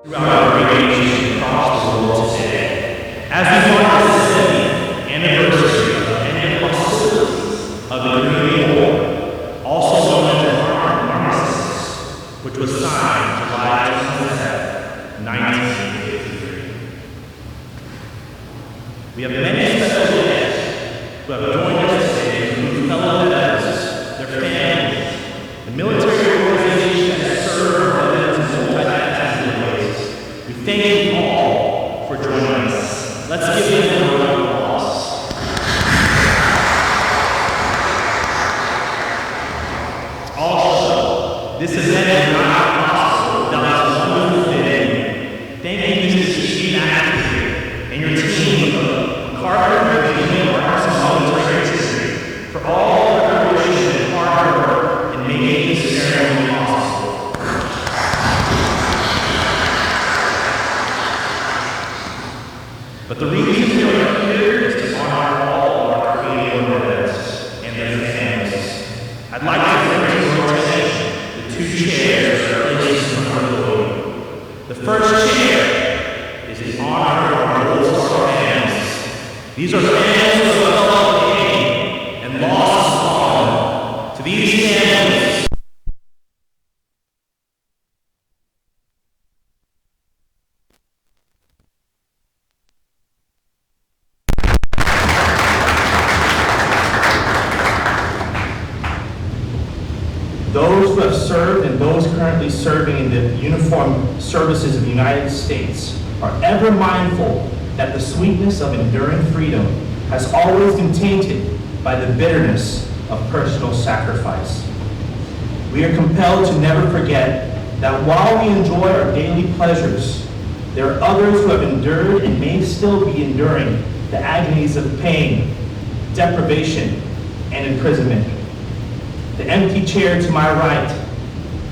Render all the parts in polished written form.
throughout our great nation across the world today. As we mark the 70th anniversary of the end of hostilities of the Korean War, also known as the Armistice, which was signed July 27, 1953. We have many special guests who have joined us today to include fellow veterans, their families, the military organization that serve our veterans in multifaceted ways. We thank you all for joining us. Let's give them a round of applause. Also, this event is not possible without this wonderful venue. Thank you to the chief actor and your team of Carter and Arkansas military history for all the preparation and hard work in making this ceremony possible. But the reason we are here is to honor all of our Korean veterans and their families. I'd like to bring to your attention the two chairs that are placed in front of the podium. The first chair is in honor of our Gold Star families. These are families who have felt pain and loss of honor. To these families, those who have served and those currently serving in the uniformed services of the United States are ever mindful that the sweetness of enduring freedom has always been tainted by the bitterness of personal sacrifice. We are compelled to never forget that while we enjoy our daily pleasures, there are others who have endured and may still be enduring the agonies of pain, deprivation, and imprisonment. The empty chair to my right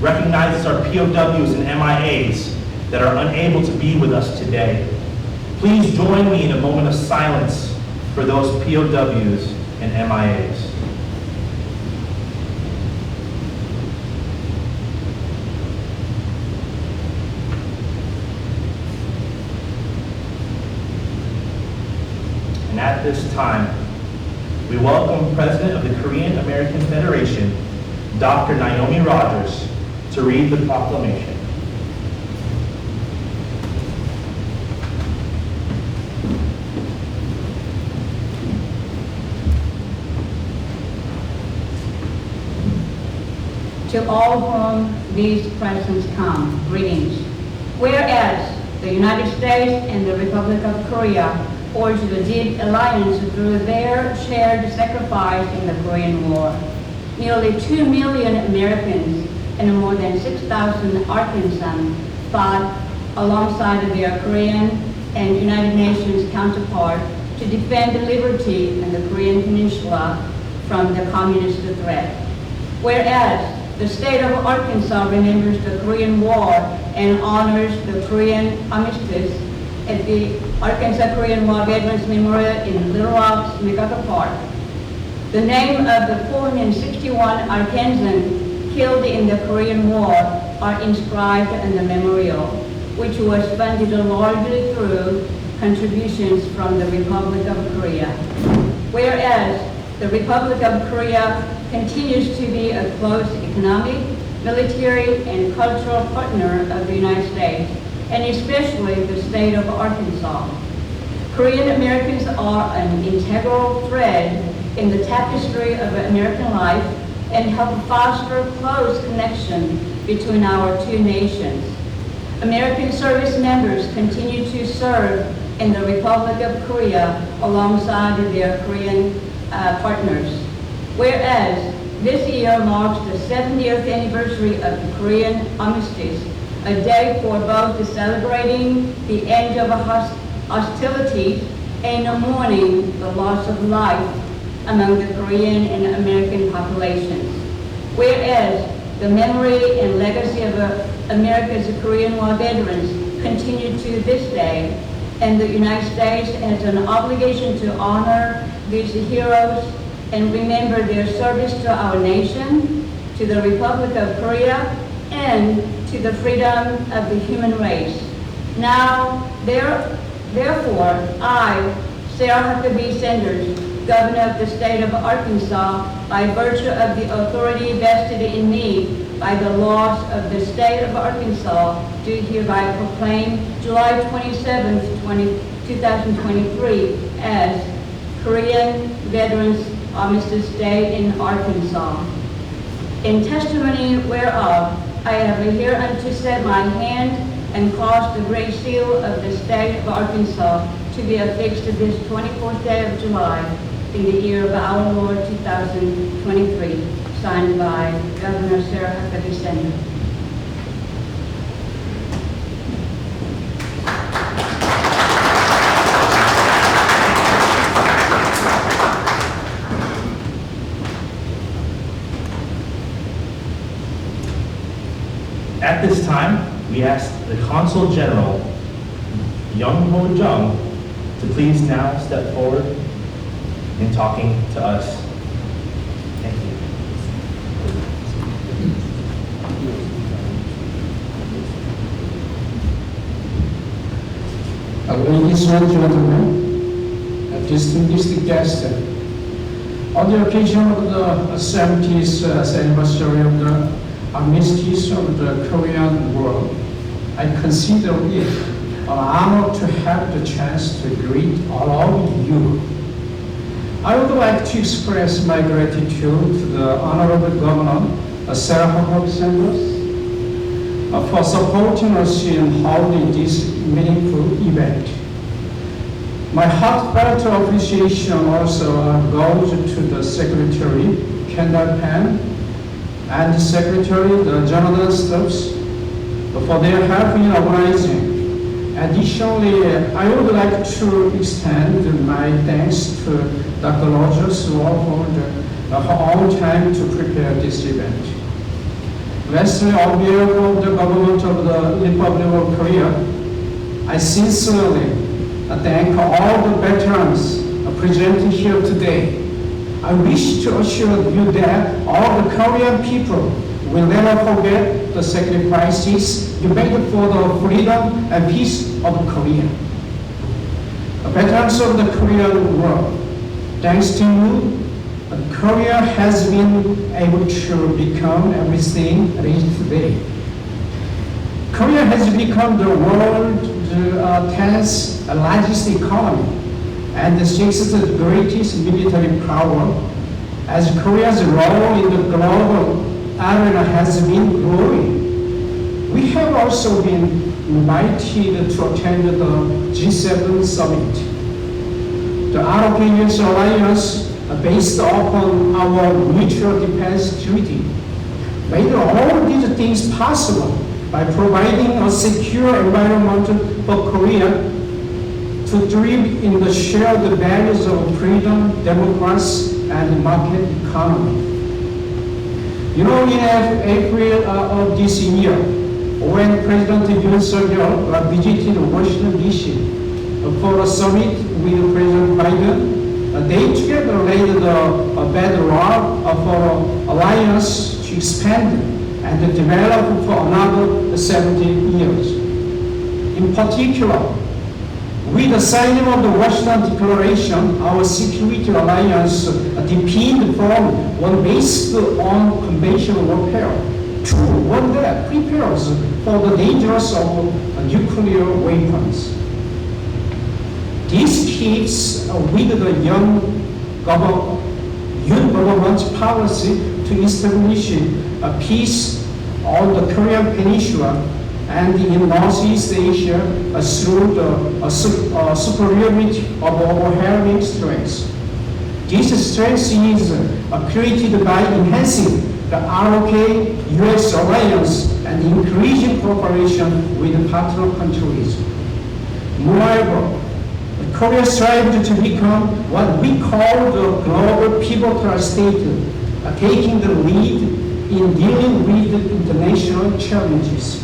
recognizes our POWs and MIAs that are unable to be with us today. Please join me in a moment of silence for those POWs and MIAs. And at this time, we welcome President of the Korean American Federation, Dr. Naomi Rogers, to read the proclamation. To all whom these presents come, greetings. Whereas the United States and the Republic of Korea forged a deep alliance through their shared sacrifice in the Korean War. Nearly 2 million Americans and more than 6,000 Arkansans fought alongside their Korean and United Nations counterpart to defend liberty in the Korean Peninsula from the communist threat. Whereas the state of Arkansas remembers the Korean War and honors the Korean Armistice at the Arkansas Korean War Veterans Memorial in Little Rock's MacArthur Park. The name of the 461 Arkansans killed in the Korean War are inscribed in the memorial, which was funded largely through contributions from the Republic of Korea. Whereas the Republic of Korea continues to be a close economic, military, and cultural partner of the United States, and especially the state of Arkansas. Korean Americans are an integral thread in the tapestry of American life and help foster close connection between our two nations. American service members continue to serve in the Republic of Korea alongside their Korean partners. Whereas this year marks the 70th anniversary of the Korean Armistice, a day for both celebrating the end of hostilities and mourning the loss of life among the Korean and American populations. Whereas the memory and legacy of America's Korean War veterans continue to this day, and the United States has an obligation to honor these heroes and remember their service to our nation, to the Republic of Korea, and to the freedom of the human race. Now, therefore, I, Sarah Huckabee Sanders, Governor of the State of Arkansas, by virtue of the authority vested in me by the laws of the State of Arkansas, do hereby proclaim July 27th, 2023 as Korean Veterans Armistice Day in Arkansas. In testimony whereof, I have hereunto set my hand and caused the great seal of the State of Arkansas to be affixed to this 24th day of July in the year of our Lord 2023, signed by Governor Sarah Huckabee Sanders. At this time, we ask the Consul General, Young Ho Jung, to please now step forward in talking to us. Thank you. Ladies and gentlemen, distinguished guests, on the occasion of the 70th anniversary of the Armistice of the Korean War, I consider it an honor to have the chance to greet all of you. I would like to express my gratitude to the Honorable Governor, Sarah Huckabee Sanders, for supporting us in holding this meaningful event. My heartfelt appreciation also goes to the Secretary, Kendall Pan, and the Secretary, the General Staffs, for their help in organizing. Additionally, I would like to extend my thanks to Dr. Rogers for her own time to prepare this event. Lastly, on behalf of the government of the Republic of Korea, I sincerely thank all the veterans present here today. I wish to assure you that all the Korean people will never forget the sacrifices you made for the freedom and peace of Korea. The veterans of the Korean War, thanks to you, Korea has been able to become everything it is today. Korea has become the world's 10th largest economy and the 6th greatest military power, as Korea's role in the global arena has been growing. We have also been invited to attend the G7 summit. The Arab-US alliance, based upon our mutual defense treaty, made all these things possible by providing a secure environment for Korea to thrive in the shared values of freedom, democracy, and market economy. You know, in April of this year, when President Yoon Suk-yeol visited Washington, D.C. for a summit with President Biden, they together laid the bedrock for alliance to expand and develop for another 70 years. In particular, with the signing of the Washington Declaration, our security alliance depended from one based on conventional warfare to one that prepares for the dangers of nuclear weapons. This keeps with the Yoon government's policy to establish peace on the Korean Peninsula and in Northeast Asia through the superiority of overwhelming strengths. This strength is created by enhancing the ROK-US alliance and increasing cooperation with partner countries. Moreover, Korea strives to become what we call the global pivotal state, taking the lead in dealing with international challenges.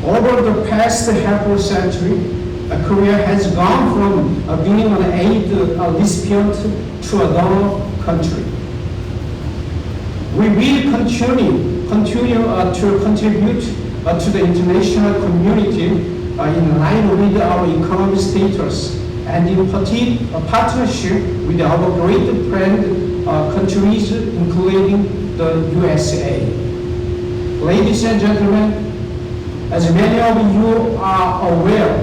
Over the past half a century, Korea has gone from being an aid recipient to a donor country. We will continue to contribute to the international community in line with our economic status and in partnership with our great friend countries, including the USA. Ladies and gentlemen, as many of you are aware,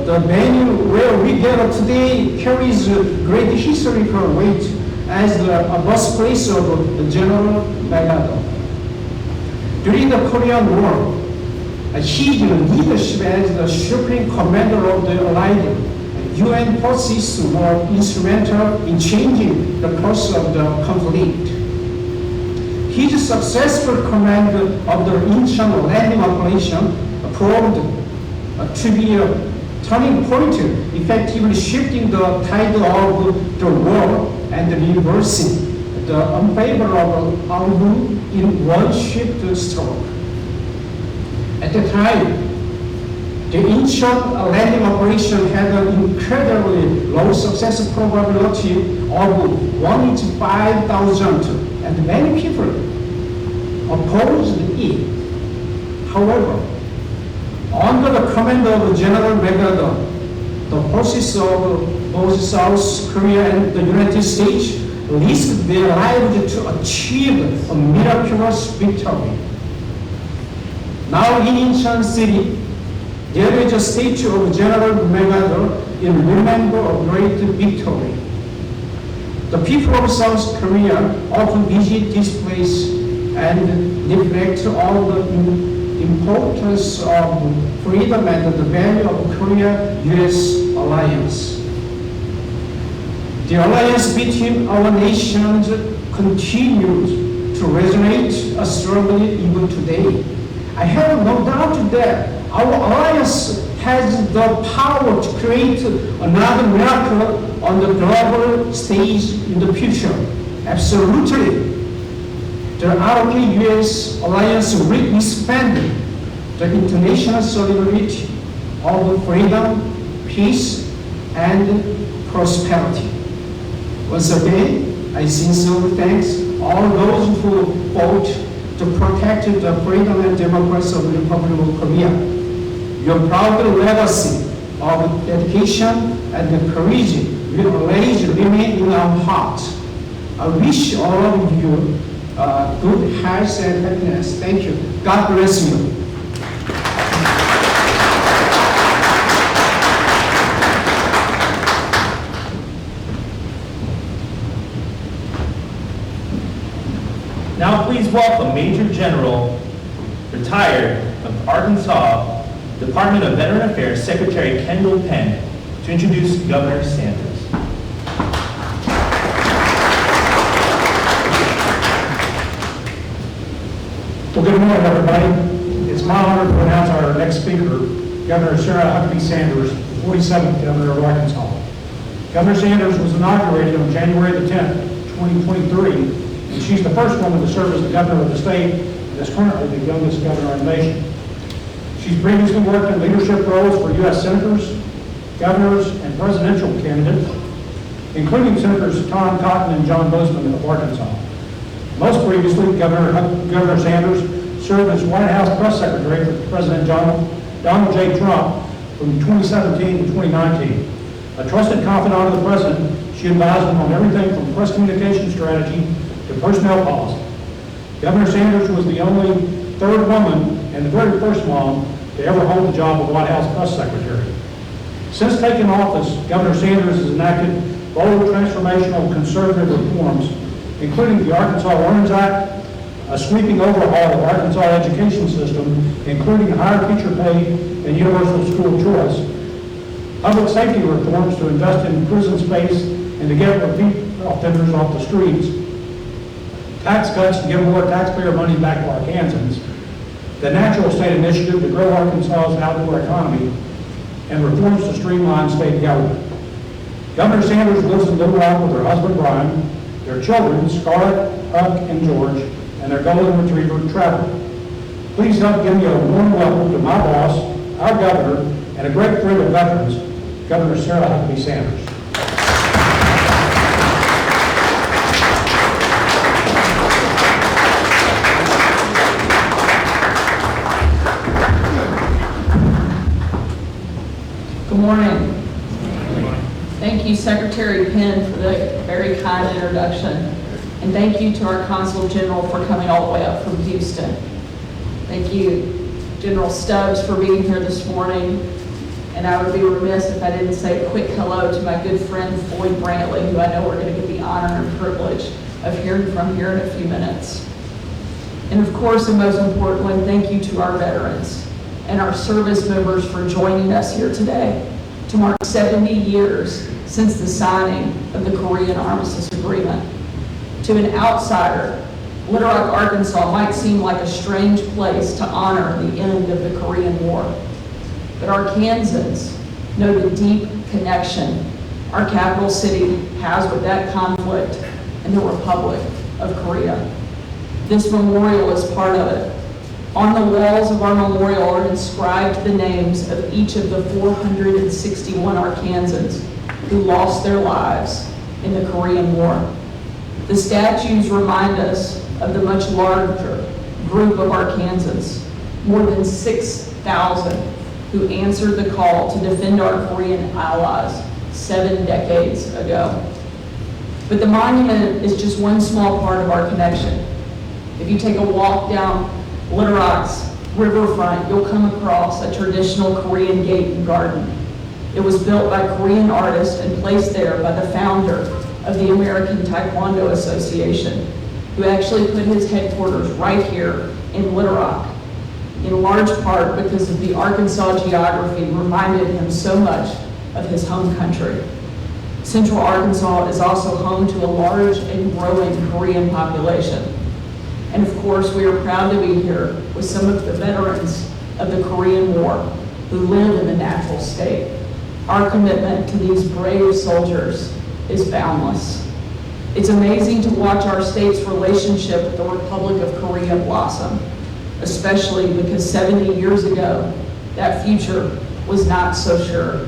the venue where we gather today carries great historical weight as the birthplace of General MacArthur. During the Korean War, his leadership as the Supreme Commander of the Allied UN forces were instrumental in changing the course of the conflict. His successful command of the Incheon landing operation proved to be a turning point, effectively shifting the tide of the war and reversing the unfavorable outlook in one swift stroke. At the time, the Incheon landing operation had an incredibly low success probability of 1 in 5,000, and many people opposed it. However, under the command of General MacArthur, the forces of both South Korea and the United States risked their lives to achieve a miraculous victory. Now in Incheon City, there is a statue of General MacArthur in remembrance of great victory. The people of South Korea often visit this place and reflect on the importance of freedom and the value of Korea-US alliance. The alliance between our nations continues to resonate strongly even today. I have no doubt that our alliance has the power to create another miracle on the global stage in the future. Absolutely. The ROK-US alliance will expand the international solidarity of freedom, peace, and prosperity. Once again, I sincerely thank all those who fought to protect the freedom and democracy of the Republic of Korea. Your proud legacy of dedication and courage will always remain in our hearts. I wish all of you good health and happiness. Thank you. God bless you. Now please welcome Major General, retired of Arkansas Department of Veteran Affairs Secretary Kendall Penn to introduce Governor Sanders. Well, good morning, everybody. It's my honor to announce our next speaker, Governor Sarah Huckabee Sanders, the 47th Governor of Arkansas. Governor Sanders was inaugurated on January the 10th, 2023, and she's the first woman to serve as the governor of the state and is currently the youngest governor in the nation. She's previously worked in leadership roles for U.S. senators, governors, and presidential candidates, including Senators Tom Cotton and John Bozeman of Arkansas. Most previously, Governor Sanders served as White House press secretary for President Donald J. Trump from 2017 to 2019. A trusted confidant of the president, she advised him on everything from press communication strategy to personnel policy. Governor Sanders was the only third woman and the very first mom to ever hold the job of White House press secretary. Since taking office, Governor Sanders has enacted bold transformational conservative reforms, including the Arkansas Learns Act, a sweeping overhaul of Arkansas education system, including higher teacher pay and universal school choice, public safety reforms to invest in prison space and to get repeat offenders off the streets, tax cuts to give more taxpayer money back to Arkansans, the Natural State Initiative to grow Arkansas's outdoor economy, and reforms to streamline state government. Governor Sanders lives in Little Rock with her husband Brian, their children, Scarlett, Huck, and George, and their golden retriever, Trevor. Please help give me a warm welcome to my boss, our governor, and a great friend of veterans, Governor Sarah Huckabee Sanders. Good morning. Thank you, Secretary Penn, for the very kind introduction. And thank you to our Consul General for coming all the way up from Houston. Thank you, General Stubbs, for being here this morning. And I would be remiss if I didn't say a quick hello to my good friend Floyd Brantley, who I know we're going to get the honor and privilege of hearing from here in a few minutes. And of course, and most importantly, thank you to our veterans and our service members for joining us here today to mark 70 years since the signing of the Korean Armistice Agreement. To an outsider, Little Rock, Arkansas might seem like a strange place to honor the end of the Korean War. But Arkansans know the deep connection our capital city has with that conflict and the Republic of Korea. This memorial is part of it. On the walls of our memorial are inscribed the names of each of the 461 Arkansans who lost their lives in the Korean War. The statues remind us of the much larger group of Arkansans, more than 6,000, who answered the call to defend our Korean allies 7 decades ago. But the monument is just one small part of our connection. If you take a walk down Little Rock's riverfront, you'll come across a traditional Korean gate and garden. It was built by Korean artists and placed there by the founder of the American Taekwondo Association, who actually put his headquarters right here in Little Rock, in large part because of the Arkansas geography reminded him so much of his home country. Central Arkansas is also home to a large and growing Korean population. And of course, we are proud to be here with some of the veterans of the Korean War who live in the natural state. Our commitment to these brave soldiers is boundless. It's amazing to watch our state's relationship with the Republic of Korea blossom, especially because 70 years ago, that future was not so sure.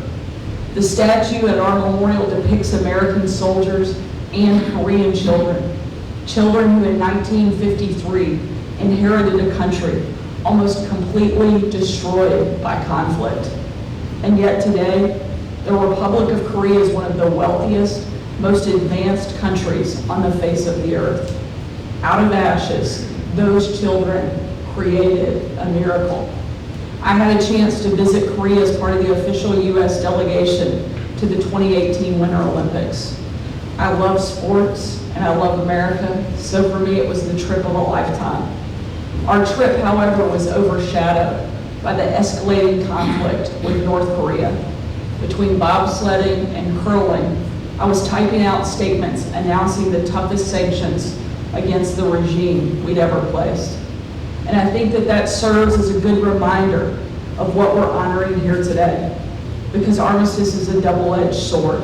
The statue at our memorial depicts American soldiers and Korean children who in 1953 inherited a country almost completely destroyed by conflict. And yet today, the Republic of Korea is one of the wealthiest, most advanced countries on the face of the earth. Out of ashes, those children created a miracle. I had a chance to visit Korea as part of the official U.S. delegation to the 2018 Winter Olympics. I love sports and I love America, so for me it was the trip of a lifetime. Our trip, however, was overshadowed by the escalating conflict with North Korea. Between bobsledding and curling, I was typing out statements announcing the toughest sanctions against the regime we'd ever placed. And I think that serves as a good reminder of what we're honoring here today, because armistice is a double-edged sword.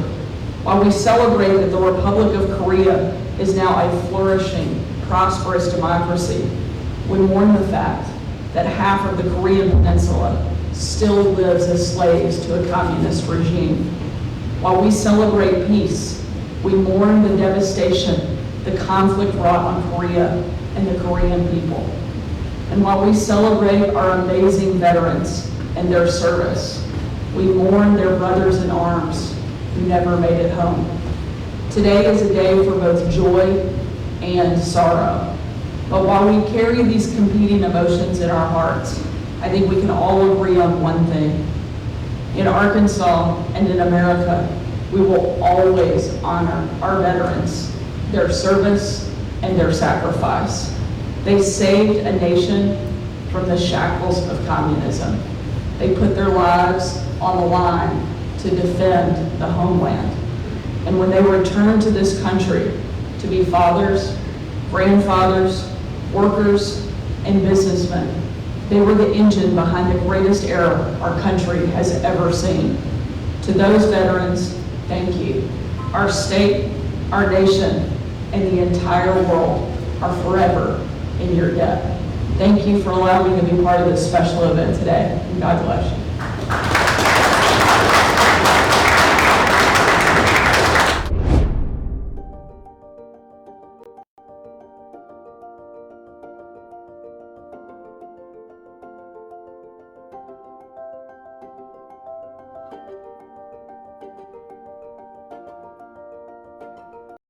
While we celebrate that the Republic of Korea is now a flourishing, prosperous democracy, we mourn the fact that half of the Korean peninsula still lives as slaves to a communist regime. While we celebrate peace, we mourn the devastation the conflict wrought on Korea and the Korean people. And while we celebrate our amazing veterans and their service, we mourn their brothers in arms who never made it home. Today is a day for both joy and sorrow. But while we carry these competing emotions in our hearts, I think we can all agree on one thing. In Arkansas and in America, we will always honor our veterans, their service, and their sacrifice. They saved a nation from the shackles of communism. They put their lives on the line to defend the homeland. And when they returned to this country to be fathers, grandfathers, workers, and businessmen, they were the engine behind the greatest era our country has ever seen. To those veterans, thank you. Our state, our nation, and the entire world are forever in your debt. Thank you for allowing me to be part of this special event today, and God bless you.